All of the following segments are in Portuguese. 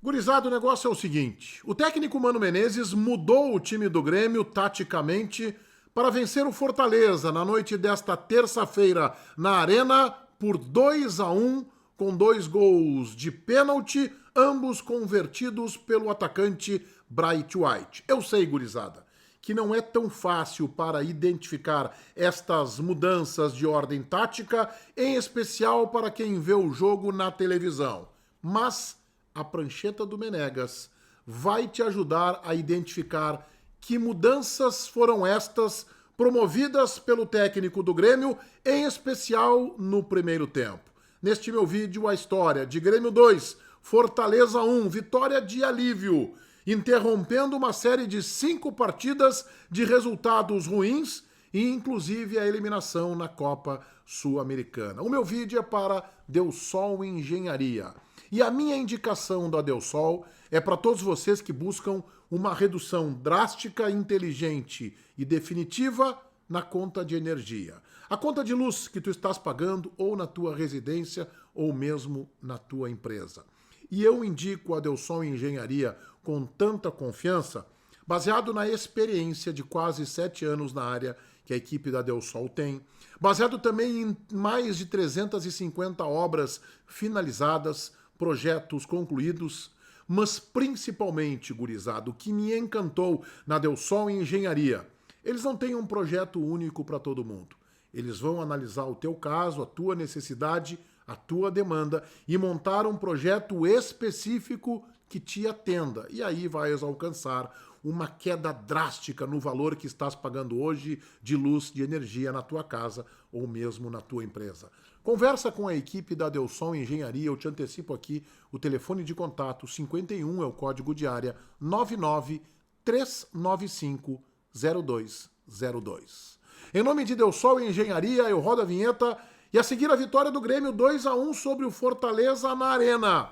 Gurizada, o negócio é o seguinte: o técnico Mano Menezes mudou o time do Grêmio taticamente para vencer o Fortaleza na noite desta terça-feira na Arena por 2-1, com 2 gols de pênalti, ambos convertidos pelo atacante Bright White. Eu sei, gurizada, que não é tão fácil para identificar estas mudanças de ordem tática, em especial para quem vê o jogo na televisão. Mas a prancheta do Menegas vai te ajudar a identificar que mudanças foram estas promovidas pelo técnico do Grêmio, em especial no primeiro tempo. Neste meu vídeo, a história de Grêmio 2, Fortaleza 1, vitória de alívio, interrompendo uma série de 5 partidas de resultados ruins e inclusive a eliminação na Copa Sul-Americana. O meu vídeo é para Del Sol Engenharia. E a minha indicação da Del Sol é para todos vocês que buscam uma redução drástica, inteligente e definitiva na conta de energia. A conta de luz que tu estás pagando ou na tua residência ou mesmo na tua empresa. E eu indico a Del Sol Engenharia com tanta confiança, baseado na experiência de quase 7 anos na área que a equipe da Del Sol tem, baseado também em mais de 350 obras finalizadas, projetos concluídos, mas principalmente, gurizado, o que me encantou na Del Sol Engenharia, eles não têm um projeto único para todo mundo. Eles vão analisar o teu caso, a tua necessidade, a tua demanda e montar um projeto específico que te atenda. E aí vais alcançar uma queda drástica no valor que estás pagando hoje de luz, de energia na tua casa ou mesmo na tua empresa. Conversa com a equipe da Del Sol Engenharia, eu te antecipo aqui o telefone de contato 51 é o código de área 99 395 0202. Em nome de Del Sol Engenharia, eu rodo a vinheta e a seguir a vitória do Grêmio 2-1 sobre o Fortaleza na Arena.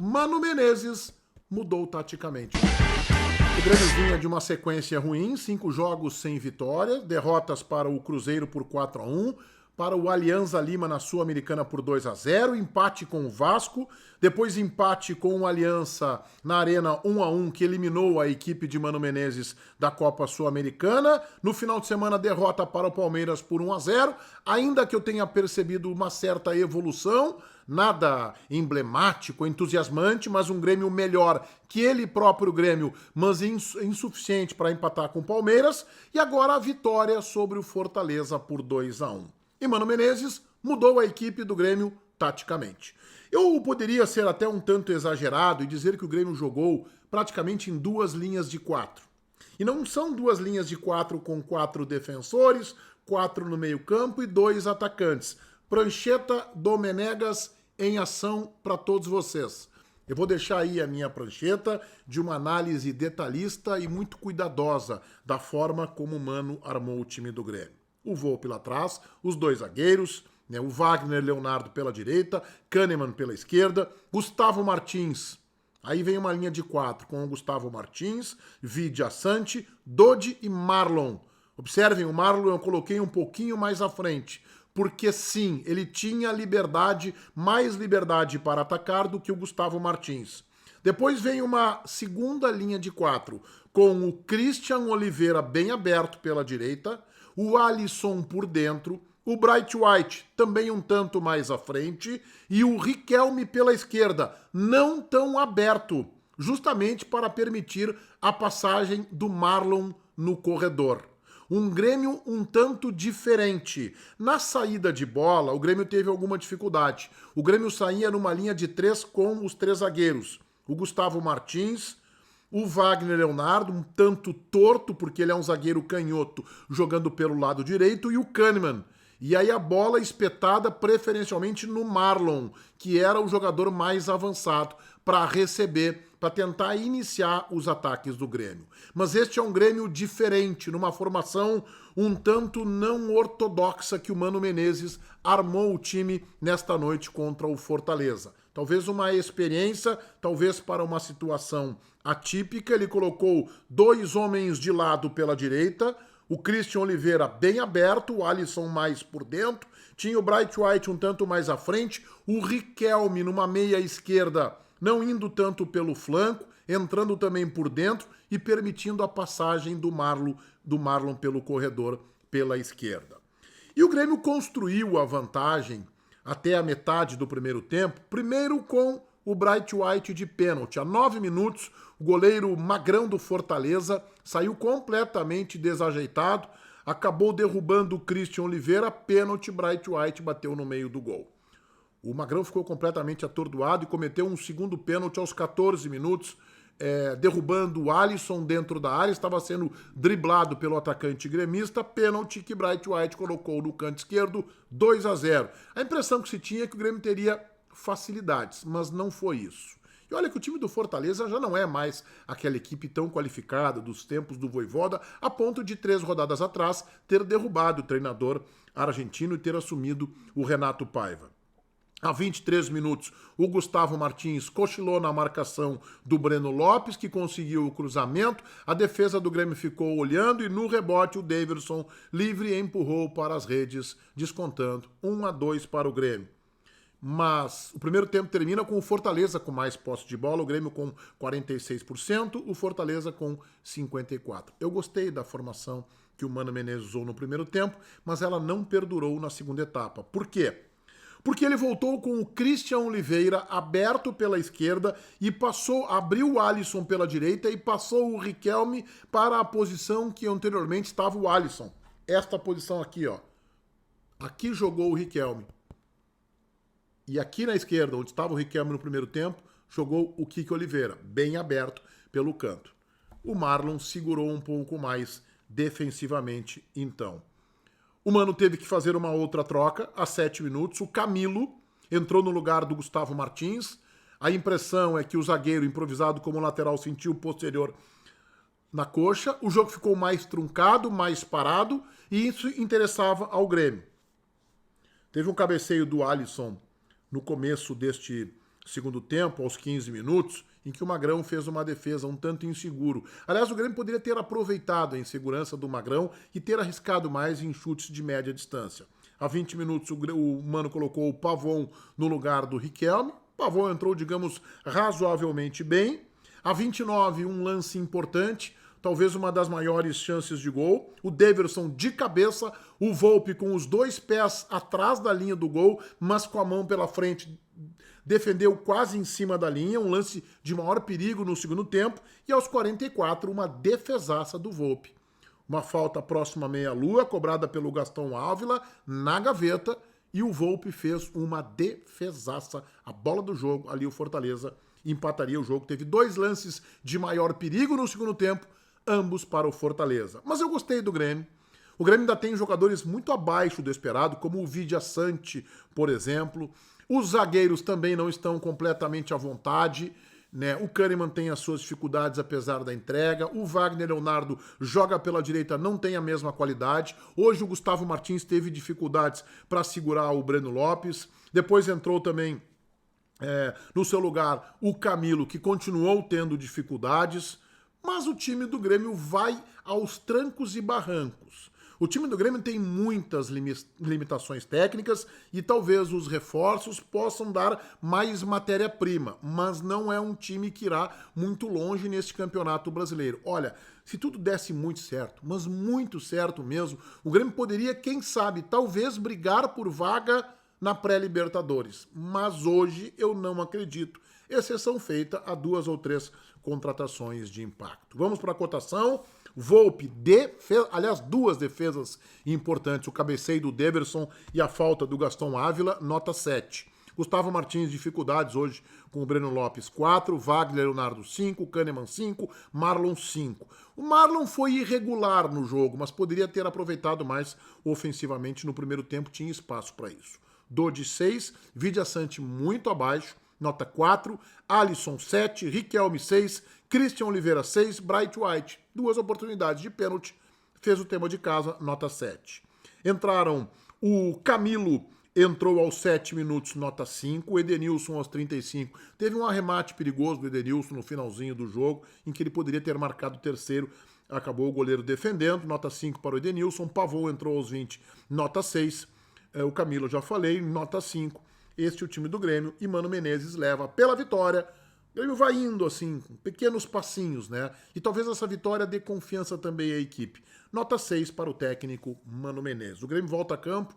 Mano Menezes mudou taticamente. O Grêmio vinha de uma sequência ruim, 5 jogos sem vitória, derrotas para o Cruzeiro por 4-1, para o Alianza Lima na Sul-Americana por 2-0, empate com o Vasco, depois empate com o Aliança na Arena 1-1, que eliminou a equipe de Mano Menezes da Copa Sul-Americana. No final de semana, derrota para o Palmeiras por 1-0, ainda que eu tenha percebido uma certa evolução, nada emblemático, entusiasmante, mas um Grêmio melhor que ele próprio Grêmio, mas insuficiente para empatar com o Palmeiras, e agora a vitória sobre o Fortaleza por 2-1. E Mano Menezes mudou a equipe do Grêmio taticamente. Eu poderia ser até um tanto exagerado e dizer que o Grêmio jogou praticamente em 2 linhas de 4. E não são 2 linhas de 4 com 4 defensores, 4 no meio-campo e 2 atacantes. Prancheta do Menegas em ação para todos vocês. Eu vou deixar aí a minha prancheta de uma análise detalhista e muito cuidadosa da forma como o Mano armou o time do Grêmio. O Volpi lá atrás, os 2 zagueiros, né, o Wagner Leonardo pela direita, Kahneman pela esquerda, Gustavo Martins. Aí vem uma linha de 4 com o Gustavo Martins, Vidia Sante, Dodi e Marlon. Observem, o Marlon eu coloquei um pouquinho mais à frente, porque sim, ele tinha liberdade, mais liberdade para atacar do que o Gustavo Martins. Depois vem uma segunda linha de 4, com o Christian Oliveira bem aberto pela direita, o Alisson por dentro, o Bright White também um tanto mais à frente e o Riquelme pela esquerda, não tão aberto, justamente para permitir a passagem do Marlon no corredor. Um Grêmio um tanto diferente. Na saída de bola, o Grêmio teve alguma dificuldade. O Grêmio saía numa linha de 3 com os 3 zagueiros. O Gustavo Martins, o Wagner Leonardo, um tanto torto, porque ele é um zagueiro canhoto, jogando pelo lado direito, e o Kahneman. E aí a bola espetada preferencialmente no Marlon, que era o jogador mais avançado para receber, para tentar iniciar os ataques do Grêmio. Mas este é um Grêmio diferente, numa formação um tanto não ortodoxa que o Mano Menezes armou o time nesta noite contra o Fortaleza. Talvez uma experiência, talvez para uma situação atípica, ele colocou 2 homens de lado pela direita, o Christian Oliveira bem aberto, o Alisson mais por dentro, tinha o Bright White um tanto mais à frente, o Riquelme numa meia esquerda não indo tanto pelo flanco, entrando também por dentro e permitindo a passagem do Marlon pelo corredor pela esquerda. E o Grêmio construiu a vantagem até a metade do primeiro tempo, primeiro com o Bright White de pênalti. A 9 minutos, o goleiro magrão do Fortaleza saiu completamente desajeitado, acabou derrubando o Christian Oliveira, pênalti, Bright White bateu no meio do gol. O magrão ficou completamente atordoado e cometeu um segundo pênalti aos 14 minutos, derrubando o Alisson dentro da área, estava sendo driblado pelo atacante gremista, pênalti que Bright White colocou no canto esquerdo, 2-0. A impressão que se tinha é que o Grêmio teria facilidades, mas não foi isso. E olha que o time do Fortaleza já não é mais aquela equipe tão qualificada dos tempos do Vojvoda, a ponto de 3 rodadas atrás ter derrubado o treinador argentino e ter assumido o Renato Paiva. A 23 minutos, o Gustavo Martins cochilou na marcação do Breno Lopes, que conseguiu o cruzamento. A defesa do Grêmio ficou olhando e no rebote o Daverson livre empurrou para as redes, descontando 1-2 para o Grêmio. Mas o primeiro tempo termina com o Fortaleza com mais posse de bola, o Grêmio com 46%, o Fortaleza com 54%. Eu gostei da formação que o Mano Menezes usou no primeiro tempo, mas ela não perdurou na segunda etapa. Por quê? Porque ele voltou com o Christian Oliveira aberto pela esquerda e abriu o Alisson pela direita e passou o Riquelme para a posição que anteriormente estava o Alisson. Esta posição aqui, ó. Aqui jogou o Riquelme. E aqui na esquerda, onde estava o Riquelme no primeiro tempo, jogou o Kike Oliveira, bem aberto pelo canto. O Marlon segurou um pouco mais defensivamente, então. O Mano teve que fazer uma outra troca, a 7 minutos. O Camilo entrou no lugar do Gustavo Martins. A impressão é que o zagueiro, improvisado como lateral, sentiu o posterior na coxa. O jogo ficou mais truncado, mais parado, e isso interessava ao Grêmio. Teve um cabeceio do Alisson no começo deste segundo tempo, aos 15 minutos, em que o Magrão fez uma defesa um tanto inseguro. Aliás, o Grêmio poderia ter aproveitado a insegurança do Magrão e ter arriscado mais em chutes de média distância. A 20 minutos, o Mano colocou o Pavon no lugar do Riquelme. O Pavon entrou, digamos, razoavelmente bem. A 29, um lance importante, talvez uma das maiores chances de gol. O Daverson de cabeça, o Volpi com os 2 pés atrás da linha do gol, mas com a mão pela frente, defendeu quase em cima da linha, um lance de maior perigo no segundo tempo, e aos 44, uma defesaça do Volpi. Uma falta próxima à meia-lua, cobrada pelo Gastão Ávila, na gaveta, e o Volpi fez uma defesaça. A bola do jogo, ali o Fortaleza empataria o jogo. Teve 2 lances de maior perigo no segundo tempo, ambos para o Fortaleza. Mas eu gostei do Grêmio. O Grêmio ainda tem jogadores muito abaixo do esperado, como o Vidia Sante, por exemplo. Os zagueiros também não estão completamente à vontade, né? O Kahneman tem as suas dificuldades apesar da entrega. O Wagner Leonardo joga pela direita, não tem a mesma qualidade. Hoje o Gustavo Martins teve dificuldades para segurar o Breno Lopes. Depois entrou também no seu lugar o Camilo, que continuou tendo dificuldades. Mas o time do Grêmio vai aos trancos e barrancos. O time do Grêmio tem muitas limitações técnicas e talvez os reforços possam dar mais matéria-prima, mas não é um time que irá muito longe neste campeonato brasileiro. Olha, se tudo desse muito certo, mas muito certo mesmo, o Grêmio poderia, quem sabe, talvez brigar por vaga na pré-Libertadores. Mas hoje eu não acredito, exceção feita a 2 ou 3 contratações de impacto. Vamos para a cotação. Volpi, aliás, 2 defesas importantes, o cabeceio do Daverson e a falta do Gastão Ávila, nota 7. Gustavo Martins, dificuldades hoje com o Breno Lopes, 4, Wagner Leonardo, 5, Kahneman, 5, Marlon, 5. O Marlon foi irregular no jogo, mas poderia ter aproveitado mais ofensivamente no primeiro tempo, tinha espaço para isso. Dodi, 6, Vidia Sante muito abaixo, nota 4, Alisson 7, Riquelme 6, Christian Oliveira 6, Bright White, 2 oportunidades de pênalti, fez o tema de casa, nota 7. Entraram, o Camilo entrou aos 7 minutos, nota 5, o Edenilson aos 35, teve um arremate perigoso do Edenilson no finalzinho do jogo, em que ele poderia ter marcado o terceiro, acabou o goleiro defendendo, nota 5 para o Edenilson, Pavon entrou aos 20, nota 6, o Camilo já falei, nota 5, este é o time do Grêmio, e Mano Menezes leva pela vitória O Grêmio vai indo, assim, com pequenos passinhos, né? E talvez essa vitória dê confiança também à equipe. Nota 6 para o técnico Mano Menezes. O Grêmio volta a campo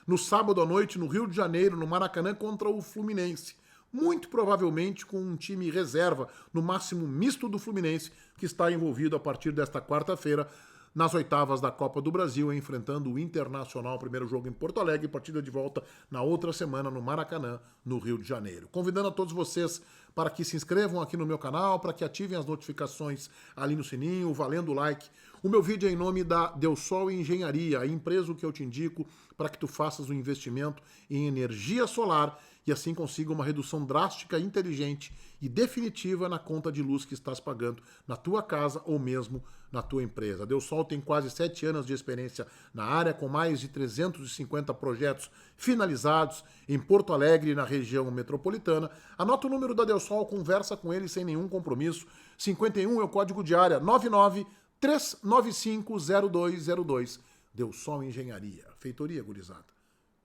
no sábado à noite, no Rio de Janeiro, no Maracanã, contra o Fluminense. Muito provavelmente com um time reserva, no máximo misto do Fluminense, que está envolvido a partir desta quarta-feira nas oitavas da Copa do Brasil, enfrentando o Internacional, primeiro jogo em Porto Alegre, partida de volta na outra semana no Maracanã, no Rio de Janeiro. Convidando a todos vocês para que se inscrevam aqui no meu canal, para que ativem as notificações ali no sininho, valendo o like. O meu vídeo é em nome da Del Sol Engenharia, a empresa que eu te indico para que tu faças um investimento em energia solar e assim consiga uma redução drástica, inteligente e definitiva na conta de luz que estás pagando na tua casa ou mesmo na tua empresa. A Del Sol tem quase 7 anos de experiência na área, com mais de 350 projetos finalizados em Porto Alegre e na região metropolitana. Anota o número da Del Sol, conversa com ele sem nenhum compromisso. 51 é o código de área, 99-395-0202. Del Sol Engenharia. Feitoria, gurizada.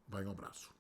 Vai, um abraço.